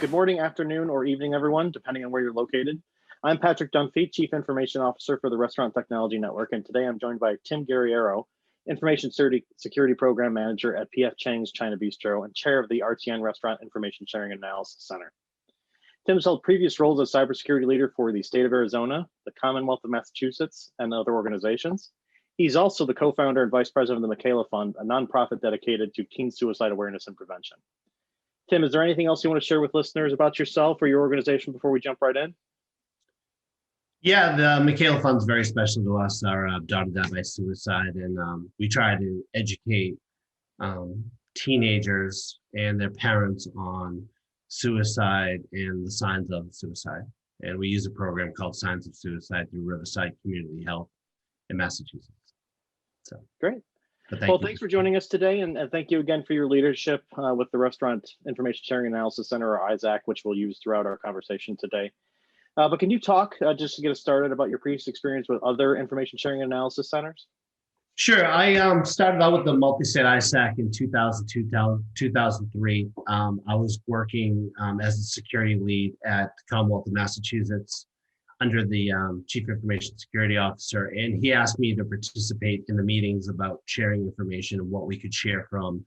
Good morning, afternoon, or evening, everyone, depending on where you're located. I'm Patrick Dunphy, Chief Information Officer for the Restaurant Technology Network, and today I'm joined by Tim Guerriero, Information Security Program Manager at PF Chang's China Bistro and Chair of the RTN Restaurant Information Sharing Analysis Center. Tim's held previous roles as Cybersecurity Leader for the State of Arizona, the Commonwealth of Massachusetts, and other organizations. He's also the co-founder and vice president of the Michaela Fund, a nonprofit dedicated to teen suicide awareness and prevention. Tim, is there anything else you want to share with listeners about yourself or your organization before we jump right in? Yeah, the Michaela Fund's very special to us. Our daughter died by suicide, and we try to educate teenagers and their parents on suicide and the signs of suicide. And we use a program called Signs of Suicide through Riverside Community Health in Massachusetts. So great. Well, thanks for joining us today, and thank you again for your leadership with the Restaurant Information Sharing Analysis Center, or ISAC, which we'll use throughout our conversation today. But can you talk, just to get us started, about your previous experience with other information sharing analysis centers? Sure. I started out with the multi-state ISAC in 2003. I was working as a security lead at the Commonwealth of Massachusetts under the Chief Information Security Officer, and he asked me to participate in the meetings about sharing information and what we could share from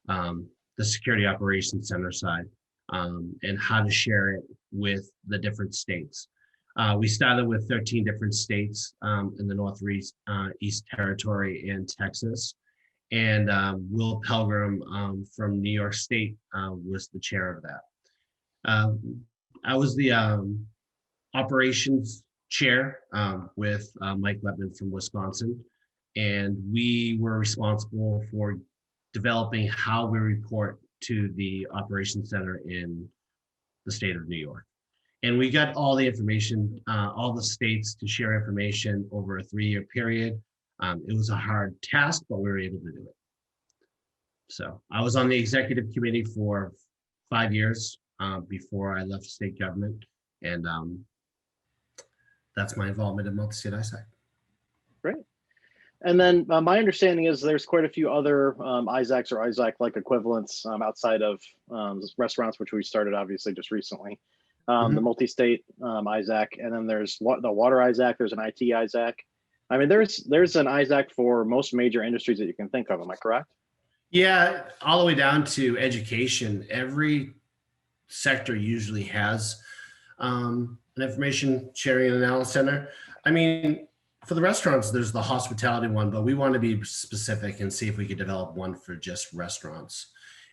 the Security Operations Center side and how to share it with the different states. We started with 13 different states in the Northeast East Territory and Texas, and Will Pelgrim from New York State was the chair of that. I was the operations chair with Mike Lepman from Wisconsin, and we were responsible for developing how we report to the operations center in the state of New York. And we got all the information, all the states to share information over a 3-year period. It was a hard task, but we were able to do it. So I was on the executive committee for 5 years before I left state government, and that's my involvement in multi-state ISAC. Great. And then my understanding is there's quite a few other ISACs or ISAC-like equivalents outside of restaurants, which we started obviously just recently. The multi-state ISAC, and then there's the water ISAC, there's an IT ISAC. I mean, there's an ISAC for most major industries that you can think of, am I correct? Yeah, all the way down to education. Every sector usually has an information sharing and analysis center. I mean, for the restaurants, there's the hospitality one, but we want to be specific and see if we could develop one for just restaurants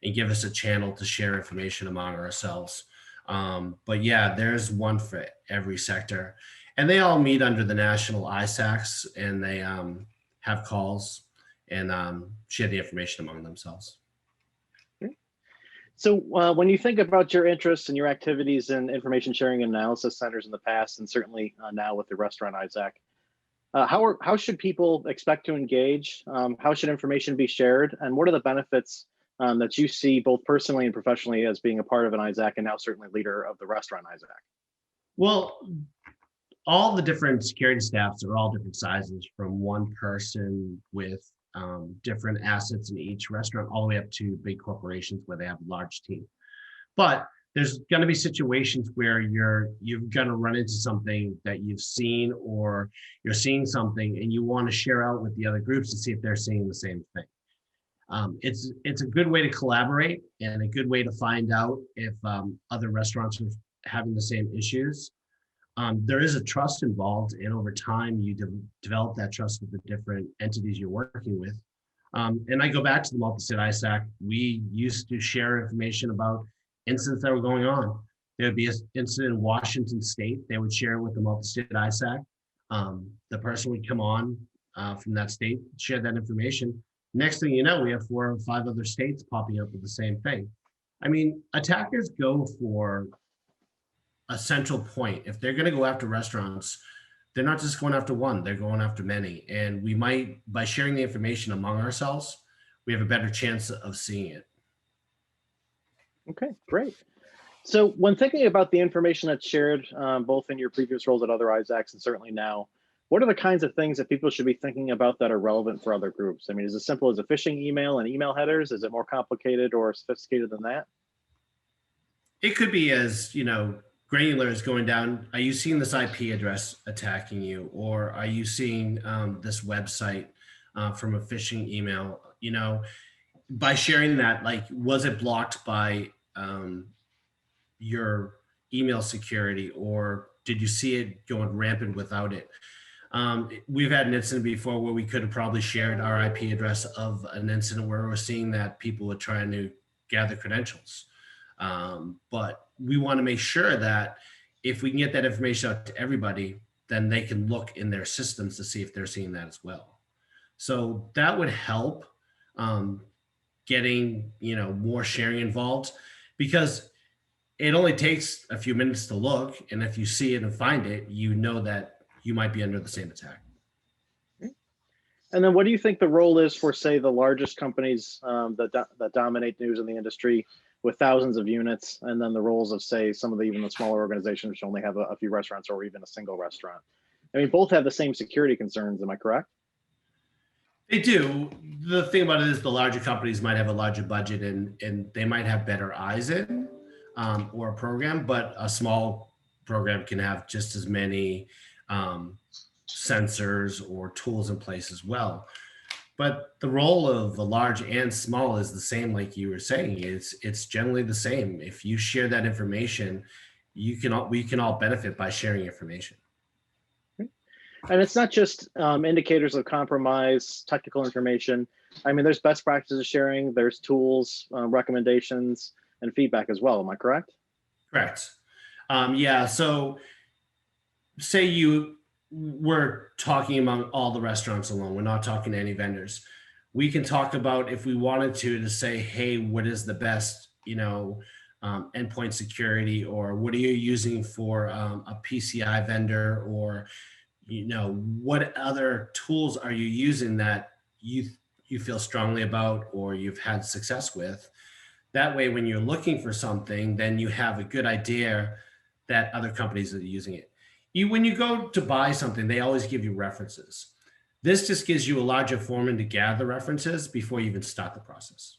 and give us a channel to share information among ourselves. But yeah, there's one for every sector, and they all meet under the national ISACs, and they have calls and share the information among themselves. So when you think about your interests and your activities in information sharing and analysis centers in the past, and certainly now with the restaurant ISAC, how should people expect to engage? How should information be shared? And what are the benefits that you see both personally and professionally as being a part of an ISAC, and now certainly leader of the restaurant ISAC? Well, all the different security staffs are all different sizes, from one person with different assets in each restaurant all the way up to big corporations where they have a large team. But there's going to be situations where you're going to run into something that you've seen, or you're seeing something and you want to share out with the other groups to see if they're seeing the same thing. It's a good way to collaborate and a good way to find out if other restaurants are having the same issues. There is a trust involved, and over time you develop that trust with the different entities you're working with. And I go back to the multi-state ISAC. We used to share information about incidents that were going on. There would be an incident in Washington State. They would share with the multi-state ISAC. The person would come on from that state, share that information. Next thing you know, we have 4 or 5 other states popping up with the same thing. I mean, attackers go for a central point. If they're going to go after restaurants, they're not just going after one, they're going after many. And we might, by sharing the information among ourselves, we have a better chance of seeing it. Okay, great. So when thinking about the information that's shared, both in your previous roles at other ISACs and certainly now, what are the kinds of things that people should be thinking about that are relevant for other groups? I mean, is it as simple as a phishing email and email headers? Is it more complicated or sophisticated than that? It could be as, granular as going down. Are you seeing this IP address attacking you? Or are you seeing this website from a phishing email? By sharing that, like, was it blocked by your email security, or did you see it going rampant without it? We've had an incident before where we could have probably shared our IP address of an incident where we're seeing that people were trying to gather credentials. But we want to make sure that if we can get that information out to everybody, then they can look in their systems to see if they're seeing that as well. So that would help getting, more sharing involved, because it only takes a few minutes to look. And if you see it and find it, you know that you might be under the same attack. And then what do you think the role is for, say, the largest companies that dominate news in the industry with thousands of units, and then the roles of, say, some of even the smaller organizations which only have a few restaurants or even a single restaurant? I mean, both have the same security concerns, am I correct? They do. The thing about it is the larger companies might have a larger budget and they might have better eyes in or a program, but a small program can have just as many sensors or tools in place as well. But the role of the large and small is the same, like you were saying. It's generally the same. If you share that information, we can all benefit by sharing information. And it's not just indicators of compromise, technical information. I mean, there's best practices sharing, there's tools, recommendations, and feedback as well. Am I correct? Correct. Yeah. So say we're talking among all the restaurants alone. We're not talking to any vendors. We can talk about, if we wanted to say, hey, what is the best, endpoint security, or what are you using for a PCI vendor, or what other tools are you using that you feel strongly about or you've had success with? That way, when you're looking for something, then you have a good idea that other companies are using it. When you go to buy something, they always give you references. This just gives you a larger forum to gather references before you even start the process.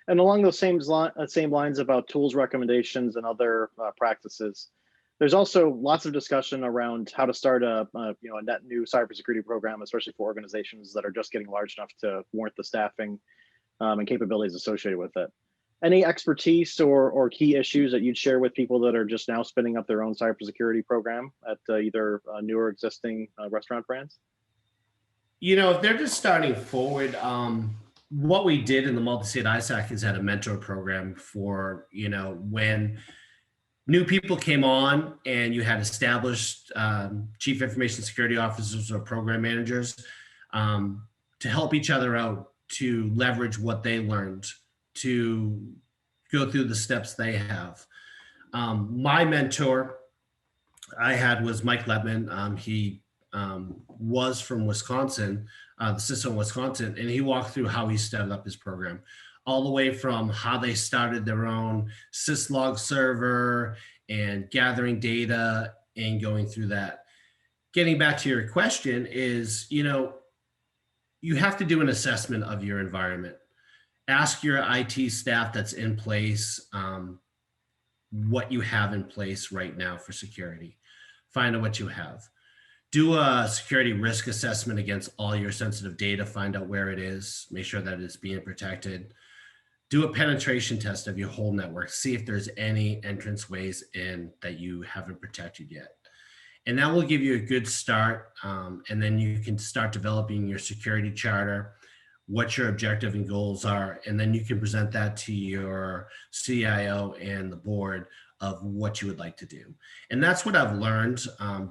And along those same lines about tools recommendations and other practices, there's also lots of discussion around how to start a net new cybersecurity program, especially for organizations that are just getting large enough to warrant the staffing and capabilities associated with it. Any expertise or key issues that you'd share with people that are just now spinning up their own cybersecurity program at either new or existing restaurant brands? If they're just starting forward, what we did in the multi-state ISAC is had a mentor program for, when new people came on and you had established chief information security officers or program managers to help each other out, to leverage what they learned, to go through the steps they have. My mentor I had was Mike Letman. He was from Wisconsin, the system of Wisconsin, and he walked through how he set up his program, all the way from how they started their own syslog server and gathering data and going through that. Getting back to your question is, you have to do an assessment of your environment. Ask your IT staff that's in place what you have in place right now for security. Find out what you have. Do a security risk assessment against all your sensitive data. Find out where it is. Make sure that it's being protected. Do a penetration test of your whole network. See if there's any entrance ways in that you haven't protected yet. And that will give you a good start. And then you can start developing your security charter, what your objective and goals are, and then you can present that to your CIO and the board of what you would like to do. And that's what I've learned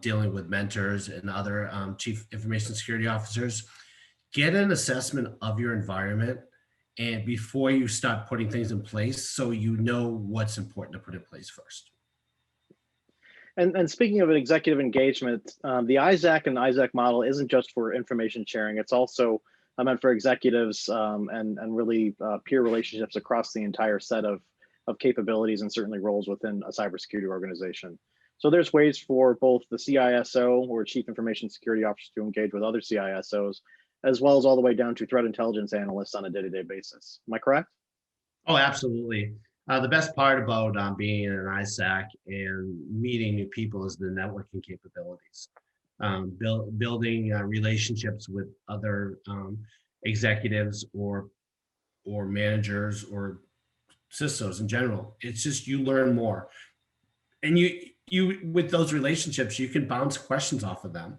dealing with mentors and other chief information security officers. Get an assessment of your environment and before you start putting things in place, so you know what's important to put in place first. And speaking of an executive engagement, the ISAC and ISAC model isn't just for information sharing. It's also meant for executives and really peer relationships across the entire set of capabilities and certainly roles within a cybersecurity organization. So there's ways for both the CISO or Chief Information Security Officer to engage with other CISOs, as well as all the way down to threat intelligence analysts on a day-to-day basis. Am I correct? Oh, absolutely. The best part about being in an ISAC and meeting new people is the networking capabilities. Building relationships with other executives or managers or CISOs in general. It's just you learn more, and you with those relationships you can bounce questions off of them.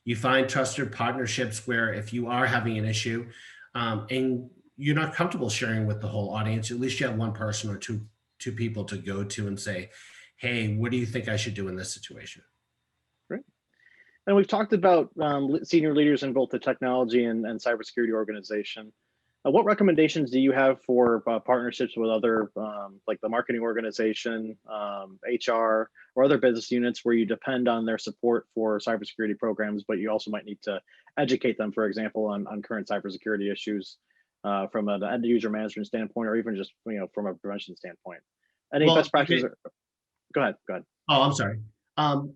You find trusted partnerships where if you are having an issue and you're not comfortable sharing with the whole audience, at least you have one person or two people to go to and say, hey, what do you think I should do in this situation? Great. And we've talked about senior leaders in both the technology and cybersecurity organization. What recommendations do you have for partnerships with other, like the marketing organization, HR, or other business units where you depend on their support for cybersecurity programs, but you also might need to educate them, for example, on current cybersecurity issues from an end user management standpoint, or even just from a prevention standpoint? Any best practices? Go ahead. Go ahead. Oh, I'm sorry.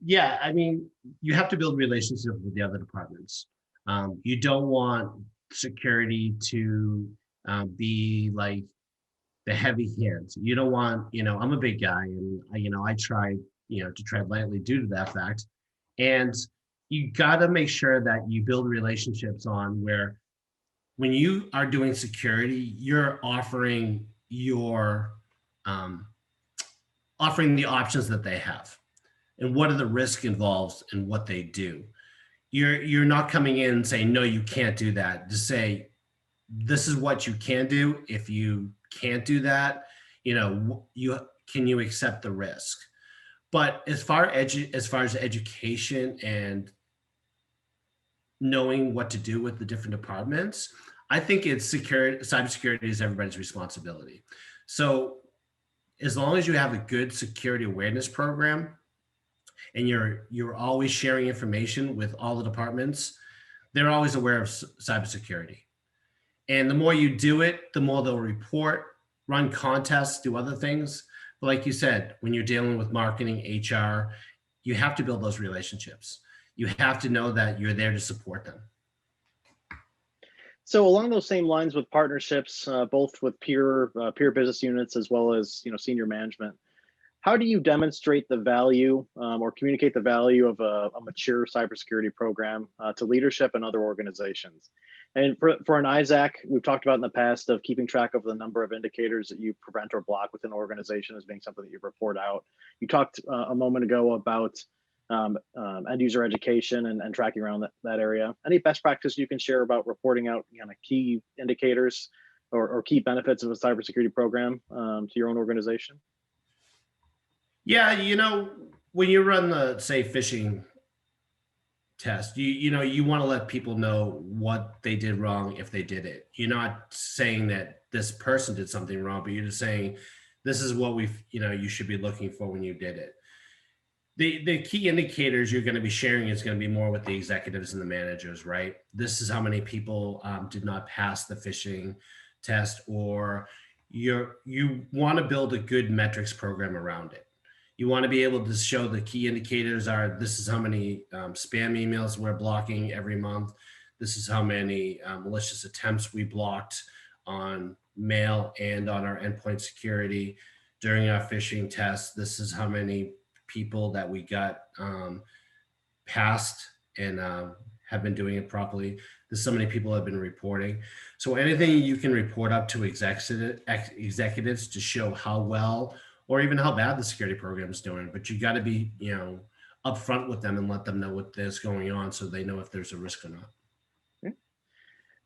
Yeah, I mean, you have to build relationships with the other departments. You don't want security to be like the heavy hands. You don't want, I'm a big guy and I try, to tread lightly due to that fact. And you got to make sure that you build relationships on where when you are doing security, you're offering offering the options that they have and what are the risks involved in what they do. You're not coming in and saying, no, you can't do that. Just say, this is what you can do. If you can't do that, can you accept the risk? But as far as education and knowing what to do with the different departments, I think cybersecurity is everybody's responsibility. So as long as you have a good security awareness program and you're always sharing information with all the departments, they're always aware of cybersecurity. And the more you do it, the more they'll report, run contests, do other things. But like you said, when you're dealing with marketing, HR, you have to build those relationships. You have to know that you're there to support them. So along those same lines with partnerships, both with peer business units as well as senior management, how do you demonstrate the value or communicate the value of a mature cybersecurity program to leadership and other organizations? And for an ISAC, we've talked about in the past of keeping track of the number of indicators that you prevent or block within an organization as being something that you report out. You talked a moment ago about end user education and tracking around that area. Any best practice you can share about reporting out key indicators or key benefits of a cybersecurity program to your own organization? Yeah, when you run the, say, phishing test, you want to let people know what they did wrong if they did it. You're not saying that this person did something wrong, but you're just saying this is what you should be looking for when you did it. The key indicators you're going to be sharing is going to be more with the executives and the managers, right? This is how many people did not pass the phishing test, or you want to build a good metrics program around it. You want to be able to show the key indicators are, this is how many spam emails we're blocking every month. This is how many malicious attempts we blocked on mail and on our endpoint security during our phishing test. This is how many people that we got passed and have been doing it properly. There's so many people have been reporting. So anything you can report up to executives to show how well or even how bad the security program is doing, but you got to be, upfront with them and let them know what is going on so they know if there's a risk or not. Okay.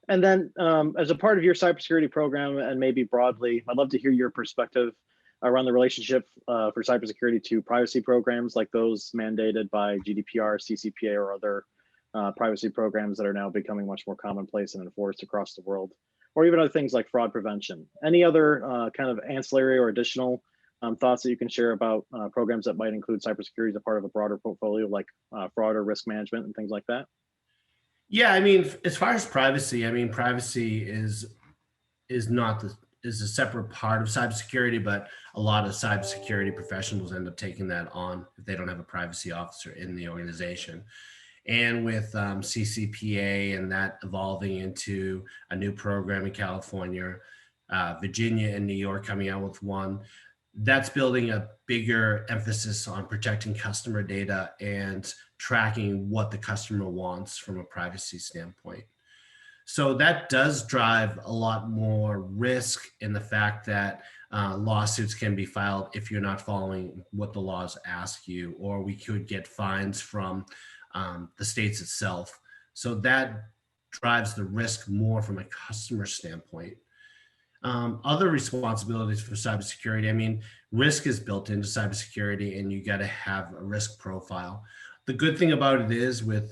And then as a part of your cybersecurity program and maybe broadly, I'd love to hear your perspective around the relationship for cybersecurity to privacy programs like those mandated by GDPR, CCPA, or other privacy programs that are now becoming much more commonplace and enforced across the world, or even other things like fraud prevention. Any other kind of ancillary or additional thoughts that you can share about programs that might include cybersecurity as a part of a broader portfolio, like fraud or risk management and things like that? Yeah, I mean, as far as privacy, privacy is a separate part of cybersecurity, but a lot of cybersecurity professionals end up taking that on if they don't have a privacy officer in the organization. And with CCPA and that evolving into a new program in California, Virginia and New York coming out with one. That's building a bigger emphasis on protecting customer data and tracking what the customer wants from a privacy standpoint. So that does drive a lot more risk in the fact that lawsuits can be filed if you're not following what the laws ask you, or we could get fines from the states itself. So that drives the risk more from a customer standpoint. Other responsibilities for cybersecurity, I mean, risk is built into cybersecurity and you got to have a risk profile. The good thing about it is with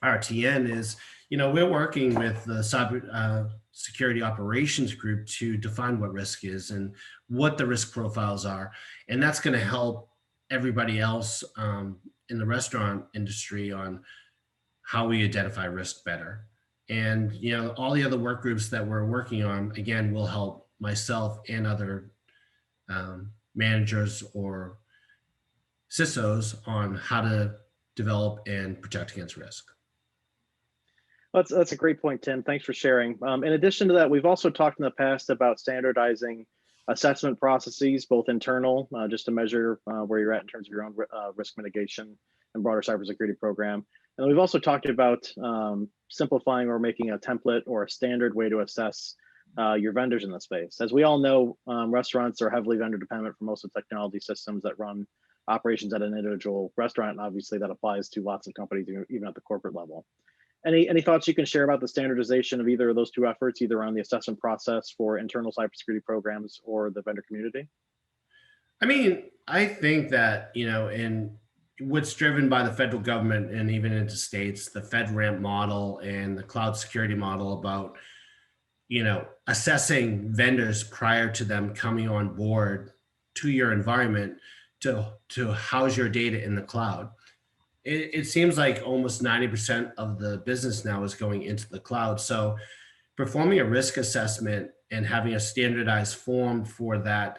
RTN is, we're working with the cyber security operations group to define what risk is and what the risk profiles are. And that's going to help everybody else in the restaurant industry on how we identify risk better. And, all the other work groups that we're working on, again, will help myself and other managers or CISOs on how to develop and protect against risk. That's a great point, Tim. Thanks for sharing. In addition to that, we've also talked in the past about standardizing assessment processes, both internal, just to measure where you're at in terms of your own risk mitigation and broader cybersecurity program. And we've also talked about simplifying or making a template or a standard way to assess your vendors in the space. As we all know, restaurants are heavily vendor dependent for most of the technology systems that run operations at an individual restaurant. And obviously that applies to lots of companies, even at the corporate level. Any thoughts you can share about the standardization of either of those two efforts, either on the assessment process for internal cybersecurity programs or the vendor community? I mean, I think that, in what's driven by the federal government and even into states, the FedRAMP model and the cloud security model about, assessing vendors prior to them coming on board to your environment to house your data in the cloud. It seems like almost 90% of the business now is going into the cloud. So performing a risk assessment and having a standardized form for that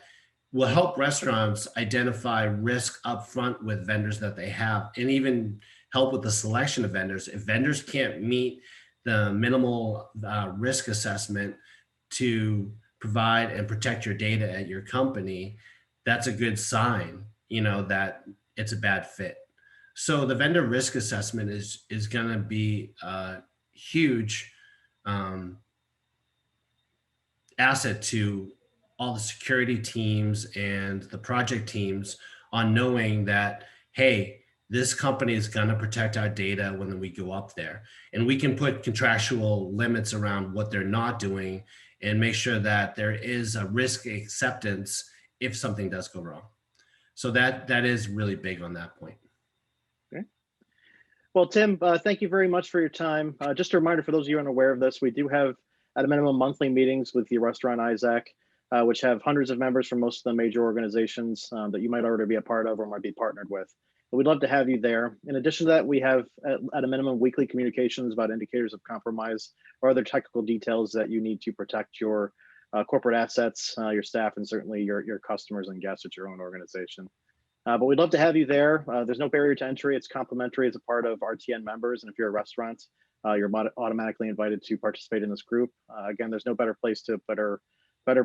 will help restaurants identify risk upfront with vendors that they have, and even help with the selection of vendors. If vendors can't meet the minimal risk assessment to provide and protect your data at your company, that's a good sign, that it's a bad fit. So the vendor risk assessment is going to be a huge asset to all the security teams and the project teams on knowing that, hey, this company is going to protect our data when we go up there. And we can put contractual limits around what they're not doing and make sure that there is a risk acceptance if something does go wrong. So that is really big on that point. Well, Tim, thank you very much for your time. Just a reminder for those of you unaware of this, we do have at a minimum monthly meetings with the Rest-ISAC, which have hundreds of members from most of the major organizations that you might already be a part of or might be partnered with. But we'd love to have you there. In addition to that, we have at a minimum weekly communications about indicators of compromise or other technical details that you need to protect your corporate assets, your staff, and certainly your customers and guests at your own organization. But we'd love to have you there. There's no barrier to entry. It's complimentary as a part of RTN members. And if you're a restaurant, you're automatically invited to participate in this group. Again, there's no better place to better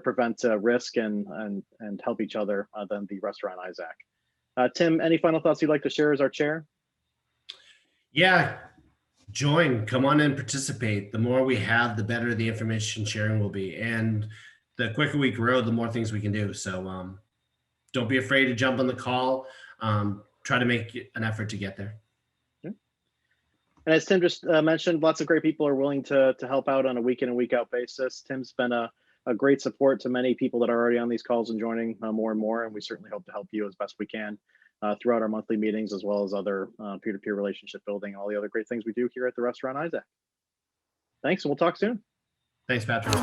prevent risk and help each other than the Rest-ISAC. Tim, any final thoughts you'd like to share as our chair? Yeah, come on and participate. The more we have, the better the information sharing will be. And the quicker we grow, the more things we can do. So don't be afraid to jump on the call. Try to make an effort to get there. And as Tim just mentioned, lots of great people are willing to help out on a week in and week out basis. Tim's been a great support to many people that are already on these calls and joining more and more. And we certainly hope to help you as best we can throughout our monthly meetings, as well as other peer-to-peer relationship building, and all the other great things we do here at the Rest-ISAC. Thanks, and we'll talk soon. Thanks, Patrick.